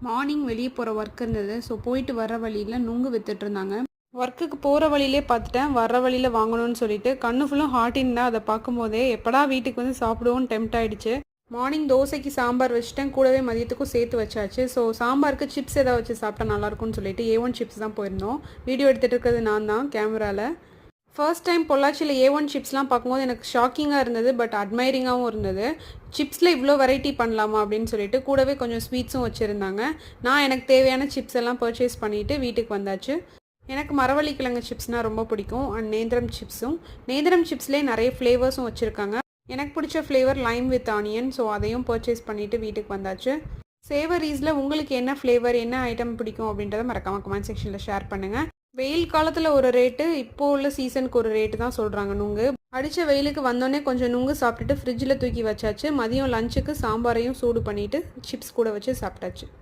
Morning வெளியே போகிற work இருந்தது. ஸோ போயிட்டு வர வழியில் நுங்கு வித்துட்ருந்தாங்க. ஒர்க்குக்கு போகிற வழியிலே பார்த்துட்டேன். வர்ற வழியில் வாங்கணும்னு சொல்லிட்டு கண்ணு ஃபுல்லும் ஹாட்டின் தான். அதை பார்க்கும்போதே எப்படா வீட்டுக்கு வந்து சாப்பிடுவோன்னு டெம்ட் ஆகிடுச்சு. மார்னிங் தோசைக்கு சாம்பார் வச்சுட்டேன். கூடவே மதியத்துக்கும் சேர்த்து வச்சாச்சு. ஸோ சாம்பாருக்கு சிப்ஸ் ஏதாவது வச்சு சாப்பிட்டா நல்லாயிருக்கும்னு சொல்லிட்டு A1 சிப்ஸ் தான் போயிருந்தோம். வீடியோ எடுத்துகிட்டு இருக்கிறது நான் தான் கேமராவில். ஃபர்ஸ்ட் டைம் பொள்ளாச்சியில் A1 சிப்ஸ்லாம் பார்க்கும்போது எனக்கு ஷாக்கிங்காக இருந்தது. பட் அட்மைரிங்காகவும் இருந்தது. சிப்ஸில் இவ்வளோ வெரைட்டி பண்ணலாமா அப்படின்னு சொல்லிட்டு கூடவே கொஞ்சம் ஸ்வீட்ஸும் வச்சுருந்தாங்க. நான் எனக்கு தேவையான சிப்ஸ் எல்லாம் பர்ச்சேஸ் பண்ணிவிட்டு வீட்டுக்கு வந்தாச்சு. எனக்கு மரவள்ளி கிழங்கு சிப்ஸ்னால் ரொம்ப பிடிக்கும். அண்ட் நேந்திரம் சிப்ஸும். நேந்திரம் சிப்ஸ்லேயே நிறைய ஃப்ளேவர்ஸும் வச்சுருக்காங்க. எனக்கு பிடிச்ச flavour Lime with onion. So அதையும் பர்ச்சேஸ் பண்ணிவிட்டு வீட்டுக்கு வந்தாச்சு. சேவரீஸில் உங்களுக்கு என்ன ஃப்ளேவர், என்ன ஐட்டம் பிடிக்கும் அப்படின்றத மறக்காமல் கமெண்ட் செக்ஷனில் ஷேர் பண்ணுங்கள். வெயில் காலத்தில் ஒரு ரேட்டு, இப்போ உள்ள சீசனுக்கு ஒரு ரேட்டு தான் சொல்கிறாங்க நுங்கு. அடித்த வெயிலுக்கு வந்தோடனே கொஞ்சம் நுங்கு சாப்பிட்டுட்டு ஃப்ரிட்ஜில் தூக்கி வச்சாச்சு. மதியம் லஞ்சுக்கு சாம்பாரையும் சூடு பண்ணிவிட்டு சிப்ஸ் கூட வச்சு சாப்பிட்டாச்சு.